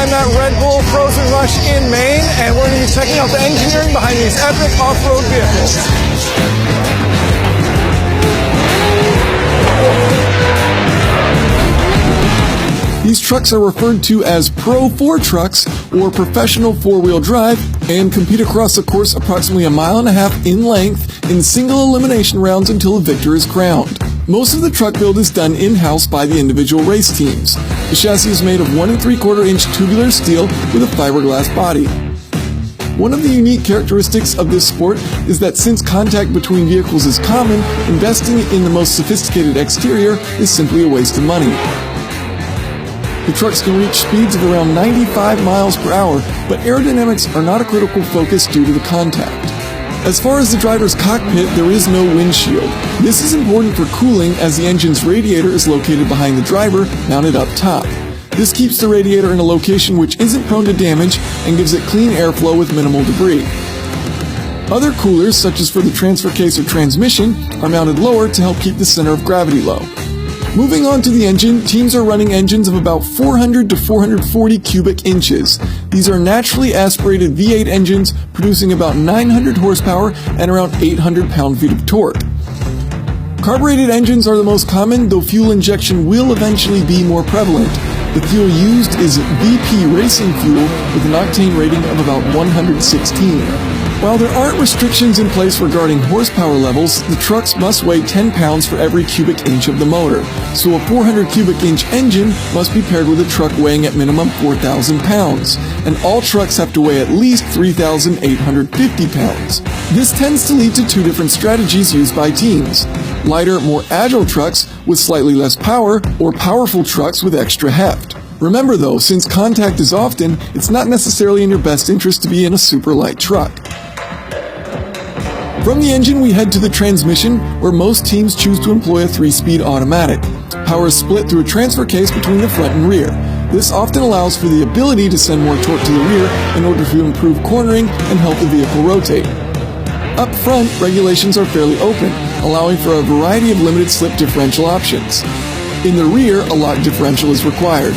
I'm at Red Bull Frozen Rush in Maine, and we're going to be checking out the engineering behind these epic off-road vehicles. These trucks are referred to as Pro 4 trucks or professional four-wheel drive and compete across a course approximately 1.5 miles in length in single elimination rounds until a victor is crowned. Most of the truck build is done in-house by the individual race teams. The chassis is made of 1 3/4 inch tubular steel with a fiberglass body. One of the unique characteristics of this sport is that since contact between vehicles is common, investing in the most sophisticated exterior is simply a waste of money. The trucks can reach speeds of around 95 miles per hour, but aerodynamics are not a critical focus due to the contact. As far as the driver's cockpit, there is no windshield. This is important for cooling as the engine's radiator is located behind the driver, mounted up top. This keeps the radiator in a location which isn't prone to damage and gives it clean airflow with minimal debris. Other coolers, such as for the transfer case or transmission, are mounted lower to help keep the center of gravity low. Moving on to the engine, teams are running engines of about 400 to 440 cubic inches. These are naturally aspirated V8 engines producing about 900 horsepower and around 800 pound-feet of torque. Carbureted engines are the most common, though fuel injection will eventually be more prevalent. The fuel used is VP racing fuel with an octane rating of about 116. While there aren't restrictions in place regarding horsepower levels, the trucks must weigh 10 pounds for every cubic inch of the motor. So a 400 cubic inch engine must be paired with a truck weighing at minimum 4,000 pounds. And all trucks have to weigh at least 3,850 pounds. This tends to lead to two different strategies used by teams. Lighter, more agile trucks with slightly less power, or powerful trucks with extra heft. Remember though, since contact is often, it's not necessarily in your best interest to be in a super light truck. From the engine, we head to the transmission, where most teams choose to employ a 3-speed automatic. Power is split through a transfer case between the front and rear. This often allows for the ability to send more torque to the rear in order to improve cornering and help the vehicle rotate. Up front, regulations are fairly open, allowing for a variety of limited slip differential options. In the rear, a lock differential is required.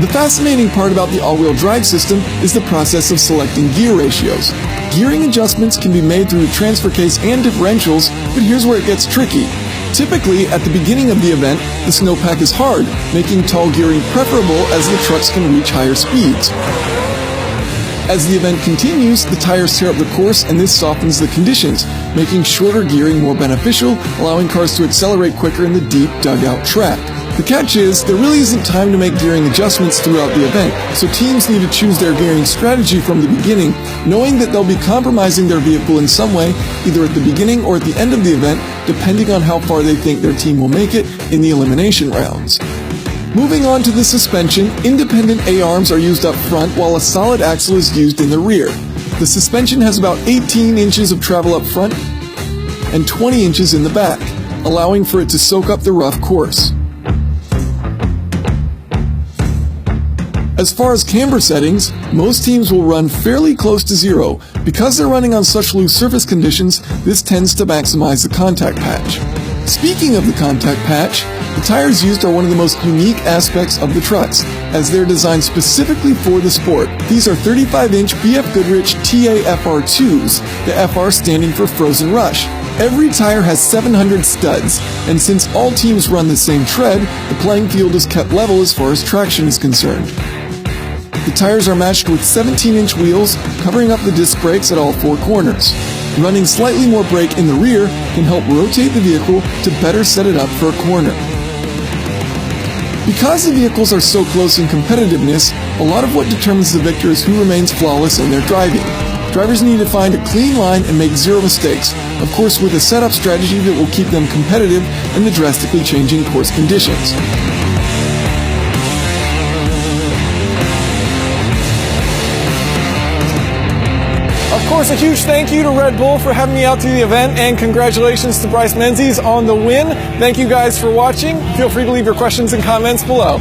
The fascinating part about the all-wheel drive system is the process of selecting gear ratios. Gearing adjustments can be made through the transfer case and differentials, but here's where it gets tricky. Typically, at the beginning of the event, the snowpack is hard, making tall gearing preferable as the trucks can reach higher speeds. As the event continues, the tires tear up the course and this softens the conditions, making shorter gearing more beneficial, allowing cars to accelerate quicker in the deep dugout track. The catch is, there really isn't time to make gearing adjustments throughout the event, so teams need to choose their gearing strategy from the beginning, knowing that they'll be compromising their vehicle in some way, either at the beginning or at the end of the event, depending on how far they think their team will make it in the elimination rounds. Moving on to the suspension, independent A-arms are used up front while a solid axle is used in the rear. The suspension has about 18 inches of travel up front and 20 inches in the back, allowing for it to soak up the rough course. As far as camber settings, most teams will run fairly close to zero. Because they're running on such loose surface conditions, this tends to maximize the contact patch. Speaking of the contact patch, the tires used are one of the most unique aspects of the trucks, as they're designed specifically for the sport. These are 35-inch BF Goodrich TAFR2s, the FR standing for Frozen Rush. Every tire has 700 studs, and since all teams run the same tread, the playing field is kept level as far as traction is concerned. The tires are matched with 17-inch wheels, covering up the disc brakes at all four corners. Running slightly more brake in the rear can help rotate the vehicle to better set it up for a corner. Because the vehicles are so close in competitiveness, a lot of what determines the victor is who remains flawless in their driving. Drivers need to find a clean line and make zero mistakes, of course with a setup strategy that will keep them competitive in the drastically changing course conditions. Of course, a huge thank you to Red Bull for having me out to the event, and congratulations to Bryce Menzies on the win. Thank you guys for watching. Feel free to leave your questions and comments below.